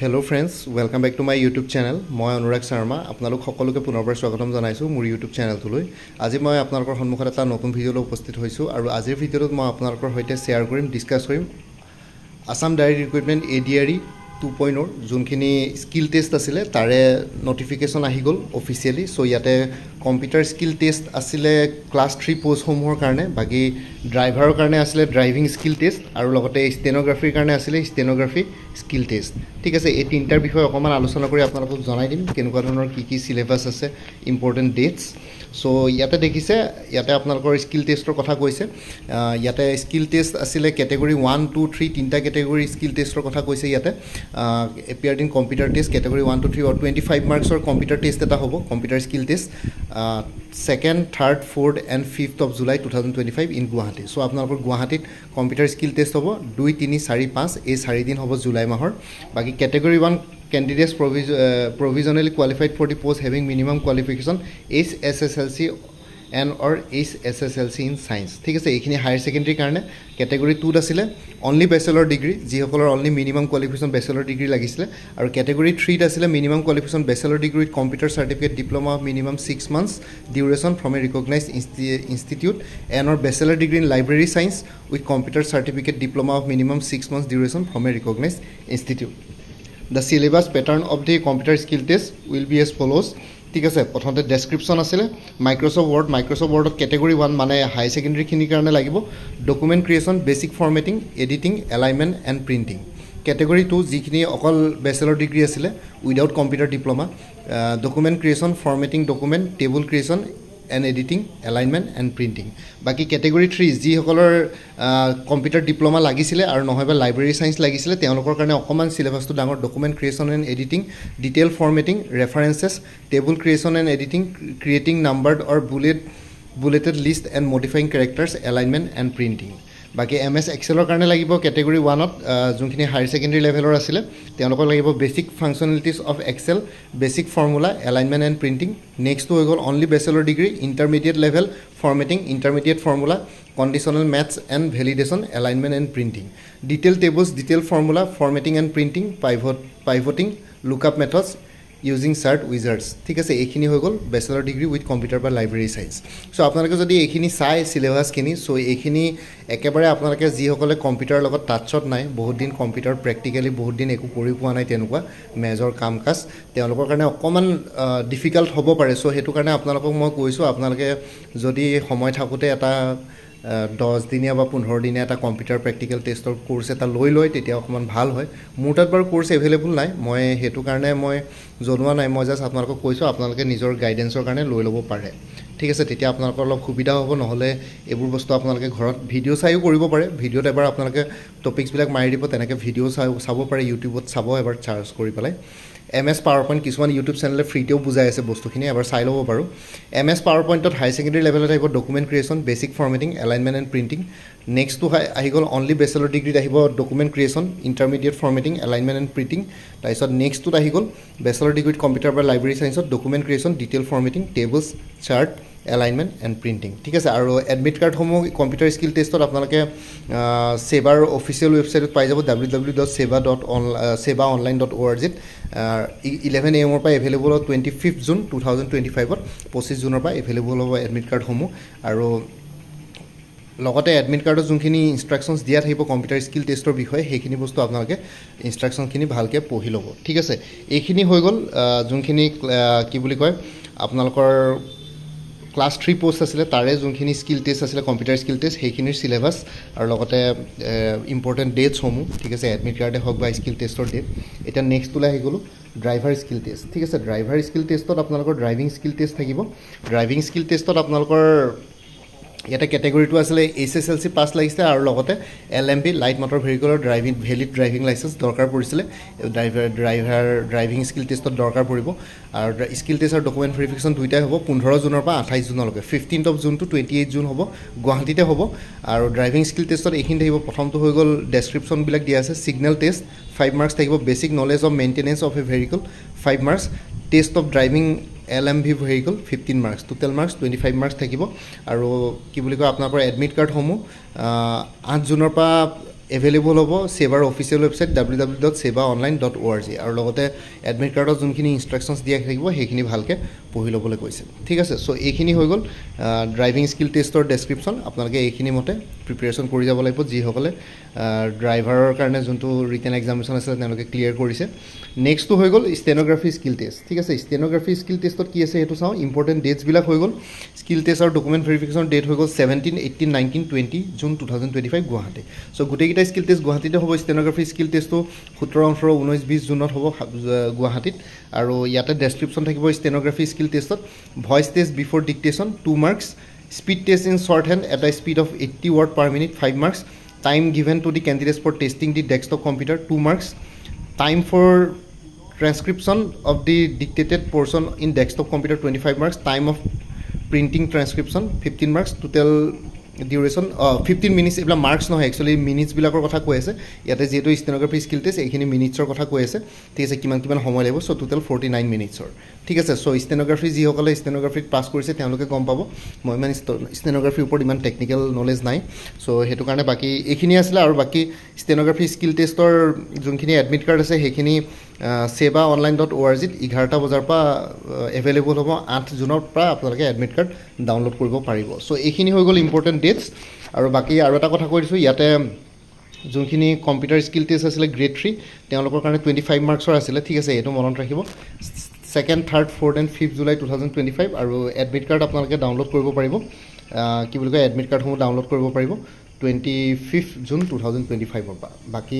Hello friends, welcome back to my YouTube channel. মই অনুৰাগ শৰ্মা আপোনালোক সকলোকে পুনৰবাৰ স্বাগতম জনাইছো মোৰ YouTube চেনেলটোলৈ। আজি মই আপোনালোকৰ সন্মুখত এটা নতুন ভিডিঅ' লৈ উপস্থিত হৈছো আৰু আজিৰ ভিডিঅ'টোত মই আপোনালোকৰ সৈতে শেয়াৰ কৰিম, ডিসকাস কৰিম আসাম ডায়েৰী ৰিক্ৰুটমেণ্ট ADRE 2.0 যোনখিনি স্কিল টেষ্ট আছিল তাৰে নটিফিকেশন আহি গল অফিচিয়ালি। সো ইয়াতে কম্পিউটাৰ স্কিল টেষ্ট আছিল ক্লাস 3 পোষ্ট সমূহৰ কাৰণে, বাকি ড্ৰাইভাৰৰ কাৰণে আছিল ড্ৰাইভিং স্কিল টেষ্ট আৰু লগতে ষ্টেনোগ্ৰাফিৰ কাৰণে আছিল ষ্টেনোগ্ৰাফি স্কিল টেষ্ট। ঠিক আছে, এই তিনটাৰ বিষয়ে অকমান আলোচনা কৰি আপোনালোকক জনাই দিম কেনেকুৱা ধৰণৰ কি সিলেবাস আছে, ইম্পৰ্টেন্ট ডেটস। সো ইয়াতে দেখিছে, ইয়াতে আপোনালোকৰ স্কিল টেষ্টৰ কথা কৈছে। ইয়াতে স্কিল টেষ্ট আছিল ক্যাটেগৰি 1 2 3 তিনটা ক্যাটেগৰি স্কিল টেষ্টৰ কথা কৈছে। ইয়াতে এপিয়াৰ্ড ইন কম্পিউটাৰ টেষ্ট ক্যাটেগৰি 1 2 3 और 25 মাৰ্কছৰ কম্পিউটাৰ টেষ্ট এটা হ'ব, computer skill test 2nd 3rd 4th and 5th of July 2025 in Guwahati। So আপোনালোকৰ গুৱাহাটীত কম্পিউটাৰ স্কিল টেষ্ট হ'ব 2 3 4 5 এই 4 দিন হ'ব জুলাই মাহৰ। বাকি ক্যাটেগৰি 1 candidates provisionally qualified for the post having minimum qualification HSSLC and or HSSLC in science। ঠিক আছে, এইখিনি হায়াৰ সেকেন্ডাৰী কাৰণে। ক্যাটেগৰি 2 আছিল অনলি ব্যাচেলৰ ডিগ্ৰী, যিসকলৰ only minimum qualification bachelor degree লাগিছিল, আৰু ক্যাটেগৰি 3 আছিল minimum qualification bachelor degree with computer certificate diploma of minimum 6 months duration from a recognised institute and or bachelor degree in library science with computer certificate diploma of minimum 6 months duration from a recognised institute. The syllabus pattern of the computer skill test will be as follows। ঠিক আছে, প্ৰথমতে description আছিল মাইক্ৰসফট ৱৰ্ডত ক্যাটেগৰি 1 মানে হাই secondary খিনিৰ কাৰণে লাগিব document creation, basic formatting, editing, alignment and printing. Category 2 যিখিনি অকল ব্যাচেলৰ ডিগ্ৰী আছিল without computer diploma, document creation, formatting document, table creation and editing, alignment and printing। বাকি ক্যাটেগৰি 3 যিসকলৰ কম্পিউটাৰ ডিপ্লোমা লাগিছিল আৰু নহয়বা লাইব্ৰেৰী সায়েন্স লাগিছিল তেওঁলোকৰ কাৰণে অকমান সিলেবাসটো ডাঙৰ, document creation and editing, detail formatting, references, table creation and editing, creating numbered or bulleted list and modifying characters, alignment and printing. বাকি MS এক্সেলৰ কাৰণে লাগিব ক্যাটেগৰি 1ত যোনখিনি হায়াৰ সেকেন্ডাৰী লেভেলৰ আছিল তেওঁলোকক লাগিব basic functionalities of Excel, basic formula, alignment and printing. Next হৈ গ'ল only bachelor degree, intermediate level formatting, intermediate formula, conditional maths and validation, alignment and printing, detail tables, detail formula, formatting and printing, pivoting, lookup methods using chart wizards. ঠিক আছে, এইখিনি হৈ গ'ল bachelor degree with computer বা library science. So আপোনালোকে যদি এইখিনি চাই সিলেবাসখিনি, সো এইখিনি একেবাৰে আপোনালোকে যিসকলে কম্পিউটাৰৰ লগত টাচত নাই, বহুত দিন কম্পিউটাৰ প্ৰেক্টিক্যালি বহুত দিন একো কৰি পোৱা নাই তেনেকুৱা মেজৰ কাম কাজ, তেওঁলোকৰ কাৰণে অকমান ডিফিকাল্ট হ'ব পাৰে। সো সেইটো কাৰণে আপোনালোকক মই কৈছোঁ আপোনালোকে যদি সময় থাকোঁতে এটা 10 দিনীয়া বা 15 দিনীয়া এটা কম্পিউটাৰ প্ৰেক্টিকেল টেষ্টৰ কোৰ্স এটা লৈ লয় তেতিয়া অকমান ভাল হয়। মোৰ তাত বাৰু কোৰ্স এভেইলেবল নাই, মই সেইটো কাৰণে মই জনোৱা নাই, মই জাস্ট আপোনালোকক কৈছোঁ আপোনালোকে নিজৰ গাইডেন্সৰ কাৰণে লৈ ল'ব পাৰে। ঠিক আছে, তেতিয়া আপোনালোকৰ অলপ সুবিধা হ'ব, নহ'লে এইবোৰ বস্তু আপোনালোকে ঘৰত ভিডিঅ' চাইও কৰিব পাৰে। ভিডিঅ'ত এবাৰ আপোনালোকে টপিকছবিলাক মাৰি দিব, তেনেকৈ ভিডিঅ' চাব পাৰে, ইউটিউবত চাব এবাৰ চাৰ্চ কৰি পেলাই। MS PowerPoint কিছুমান ইউটিউব চেনেলে ফ্ৰীতেও বুজাই আছে বস্তুখিনি, এবাৰ চাই ল'ব পাৰোঁ। MS PowerPointত হাই সেকেন্ডাৰী লেভেলত আহিব document creation, basic formatting, alignment and printing. নেক্সটটো আহি গ'ল অনলি ব্যাচেলৰ ডিগ্ৰীত আহিব document creation, intermediate formatting, alignment and printing. তাৰপিছত নেক্সটটোত আহি গ'ল ব্যাচেলৰ ডিগ্ৰীত কম্পিউটাৰ বা লাইব্ৰেৰী সায়েন্সত document creation, detail formatting, tables, chart, alignment and printing. ঠিক আছে, আৰু এডমিট কাৰ্ডসমূহ কম্পিউটাৰ স্কিল টেষ্টত আপোনালোকে সেৱাৰ অফিচিয়েল ৱেবছাইটত পাই যাব www.seva.online.org। 11 AM পৰা এভেইলেবল হ'ব 25 জুন 2025ত, 25 জুনৰ পৰা এভেইলেবল হ'ব এডমিট কাৰ্ডসমূহ। আৰু লগতে এডমিট কাৰ্ডত যোনখিনি ইনষ্ট্ৰাকশ্যনছ দিয়া থাকিব কম্পিউটাৰ স্কিল টেষ্টৰ বিষয়ে সেইখিনি বস্তু আপোনালোকে ইনষ্ট্ৰাকশ্যনখিনি ভালকৈ পঢ়ি ল'ব। ঠিক আছে, এইখিনি হৈ গ'ল যোনখিনি কি বুলি কয় আপোনালোকৰ ক্লাস 3 পোষ্ট আছিল তাৰে যোনখিনি স্কিল টেষ্ট আছিল কম্পিউটাৰ স্কিল টেষ্ট সেইখিনিৰ সিলেবাস আৰু লগতে ইম্পৰ্টেণ্ট ডেটছসমূহ। ঠিক আছে, এডমিট কাৰ্ডে হওক বা স্কিল টেষ্টৰ ডেট। এতিয়া নেক্সটলৈ আহি গ'লোঁ ড্ৰাইভাৰ স্কিল টেষ্ট। ঠিক আছে, ড্ৰাইভাৰ স্কিল টেষ্টত আপোনালোকৰ ড্ৰাইভিং স্কিল টেষ্ট থাকিব। ড্ৰাইভিং স্কিল টেষ্টত আপোনালোকৰ ইয়াতে ক্যাটেগৰিটো আছিল HSLC পাছ লাগিছিলে আৰু লগতে LMB লাইট মটৰ ভেহিকলৰ ভেলিড ড্ৰাইভিং লাইসেন্স দৰকাৰ পৰিছিলে। ড্ৰাইভিং স্কিল টেষ্টত দৰকাৰ পৰিব। আৰু স্কিল টেষ্ট আৰু ডকুমেণ্ট ভেৰিফিকেশ্যন দুইটাই হ'ব 15 জুনৰ পৰা 28 জুনলৈকে। 15th of June to 28 June হ'ব, গুৱাহাটীতে হ'ব। আৰু ড্ৰাইভিং স্কিল টেষ্টত এইখিনি থাকিব, প্ৰথমটো হৈ গ'ল ডেছক্ৰিপশ্যনবিলাক দিয়া আছে। সিগনেল টেষ্ট 5 মাৰ্কছ থাকিব, basic knowledge of maintenance of A vehicle 5 marks, taste of driving LMV vehicle 15 marks, total marks 25 marks থাকিব। আৰু কি বুলি কয় আপোনালোকৰ এডমিট কাৰ্ডসমূহ 8 জুনৰ পৰা এভেইলেবল হ'ব সেৱাৰ অফিচিয়েল ৱেবছাইট www.sevaonline.org আৰু লগতে এডমিট কাৰ্ডত যোনখিনি ইনষ্ট্ৰাকশ্যনছ দিয়া থাকিব সেইখিনি ভালকৈ পঢ়ি ল'বলৈ কৈছে ঠিক আছে সো এইখিনি হৈ গ'ল ড্ৰাইভিং স্কিল টেষ্টৰ ডেছক্ৰিপশ্যন আপোনালোকে এইখিনি মতে প্ৰিপেৰেশ্যন কৰি যাব লাগিব যিসকলে ড্ৰাইভাৰৰ কাৰণে যোনটো ৰিটেন এক্সামিনেশ্যন আছিলে তেওঁলোকে ক্লিয়াৰ কৰিছে নেক্সটটো হৈ গ'ল ষ্টেনোগ্ৰাফি স্কিল টেষ্ট ঠিক আছে ষ্টেনোগ্ৰাফি স্কিল টেষ্টত কি আছে সেইটো চাওঁ ইম্পৰ্টেণ্ট ডেটছবিলাক হৈ গ'ল স্কিল টেষ্ট আৰু ডকুমেণ্ট ভেৰিফিকেশ্যন ডেট হৈ গ'ল 17, 18, 19, 20 জুন 2025 গুৱাহাটী সো গোটেইকেইটা স্কিল টেষ্ট গুৱাহাটীতে হ'ব ষ্টেনোগ্ৰাফি স্কিল টেষ্টটো 17, 18, 19, 20 জুনত হ'ব গুৱাহাটীত আৰু ইয়াতে ডেছক্ৰিপশ্যন থাকিব ষ্টেনোগ্ৰাফি স্কিল টেষ্টত voice test before dictation 2 marks speed test in shorthand at a speed of 80 word per minute 5 marks time given to the candidates for testing the desktop computer 2 marks time for transcription of the dictated portion in desktop computer 25 marks time of printing transcription 15 marks total duration 15 minutes ebla marks no actually minutes bilakor kotha koi ase yate jeto stenography skill test ekhini minutes or kotha koi ase thik ase kiman homoy lebo so total 49 minutes or ঠিক আছে so stenography যি সকলে ষ্টেনোগ্ৰাফিত পাছ কৰিছে তেওঁলোকে গম পাব মই মানে ষ্টেনোগ্ৰাফিৰ ওপৰত ইমান টেকনিক্যাল নলেজ নাই সো হেতু কাৰণে বাকি এইখিনি আছিল আৰু বাকি ষ্টেনোগ্ৰাফি স্কিল টেষ্টৰ যোনখিনি এডমিট কাৰ্ড আছে সেইখিনি sevaonline.org 11টা বজাৰ পৰা এভেইলেবল হ'ব 8 জুনৰ পৰা আপোনালোকে এডমিট কাৰ্ড ডাউনলোড কৰিব পাৰিব সো এইখিনি হৈ গ'ল ইম্পৰ্টেণ্ট ডেটছ আৰু বাকি আৰু এটা কথা কৈ দিছোঁ ইয়াতে যোনখিনি কম্পিউটাৰ স্কিল টেষ্ট আছিলে গ্ৰেড 3 তেওঁলোকৰ কাৰণে 25 মাৰ্কছৰ আছিলে ঠিক আছে এইটো মনত ৰাখিব 2nd, 3rd, 4th and 5th July 2025 আৰু এডমিট কাৰ্ড আপোনালোকে ডাউনলোড কৰিব পাৰিব কি বুলি কয় এডমিট কাৰ্ডসমূহ ডাউনলোড কৰিব পাৰিব 25th June 2025 ৰ পৰা বাকি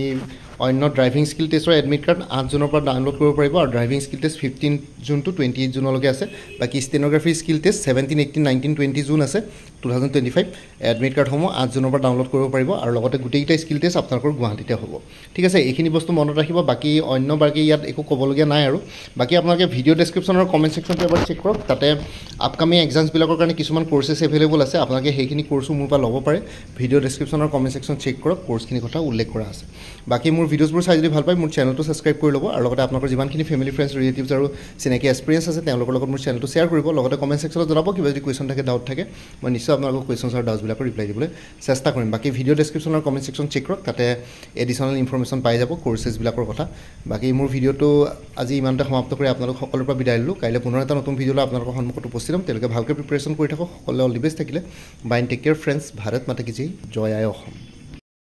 অন্য ড্ৰাইভিং স্কিল টেষ্টৰ এডমিট কাৰ্ড 8 জুনৰ পৰা ডাউনলোড কৰিব পাৰিব আৰু driving skill test 15 June to 28 জুনলৈকে আছে বাকি ষ্টেনোগ্ৰাফি স্কিল টেষ্ট 17, 18, 19, 20 জুন আছে 2025 এডমিট কাৰ্ডসমূহ 8 জুনৰ পৰা ডাউনলোড কৰিব পাৰিব আৰু লগতে গোটেইকেইটা স্কিল টেষ্ট আপোনালোকৰ গুৱাহাটীতে হ'ব ঠিক আছে এইখিনি বস্তু মনত ৰাখিব বাকি অন্য বাকি ইয়াত একো ক'বলগীয়া নাই আৰু বাকি আপোনালোকে ভিডিঅ' ডেছক্ৰিপশ্যন আৰু কমেণ্ট ছেকশ্যনটো এবাৰ চেক কৰক তাতে আপকামিং এক্সামছবিলাকৰ কাৰণে কিছুমান কোৰ্চেছ এভেইলেবল আছে আপোনালোকে সেইখিনি কোৰ্চো মোৰ পৰা ল'ব পাৰে ভিডিঅ' ডেছক্ৰিপশ্যন আৰু কমেণ্ট ছেকশ্যন চেক কৰক কোৰ্চখিনি কথা উল্লেখ কৰা আছে বাকি মোৰ ভিডিঅ'ছবোৰ চাই যদি ভাল পায় মোৰ চেনেলটো ছাবস্ক্ৰাইব কৰি ল'ব আৰু লগতে আপোনালোকৰ যিমানখিনি ফেমিলি ফ্ৰেণ্ডছ ৰিলেটিভছ আৰু চিনাকি এক্সপিৰিয়েঞ্চ আছে তেওঁলোকৰ লগত মোৰ চেনেলটো শ্বেয়াৰ কৰিব লগতে কমেণ্ট ছেকশ্যনত জনাব কিবা যদি কুৱেশ্যন থাকে ডাউট থাকে মই নিশ্চয় আপোনালোকৰ কুৱেশ্যনছ আৰু ডাউটছবিলাকৰ ৰিপ্লাই দিবলৈ চেষ্টা কৰিম বাকি ভিডিঅ' ডেছক্ৰিপশ্যন আৰু কমেণ্ট ছেকশ্যন চেক কৰক তাতে এডিশ্যনেল ইনফৰমেশ্যন পাই যাব কোৰ্চেছবিলাকৰ কথা বাকি মোৰ ভিডিঅ'টো আজি ইমানতে সমাপ্ত কৰি আপোনালোক সকলোৰ পৰা বিদায় ল'লোঁ কাইলৈ পুনৰ এটা নতুন ভিডিঅ'লৈ আপোনালোকৰ সন্মুখত উপস্থিত হ'ম তেওঁলোকে ভালকৈ প্ৰিপেৰেশ্যন কৰি থাকক সকলোৱে অল দি বেষ্ট থাকিলে bye take care friends Bharat মাতা কি জয় জয় আই অসম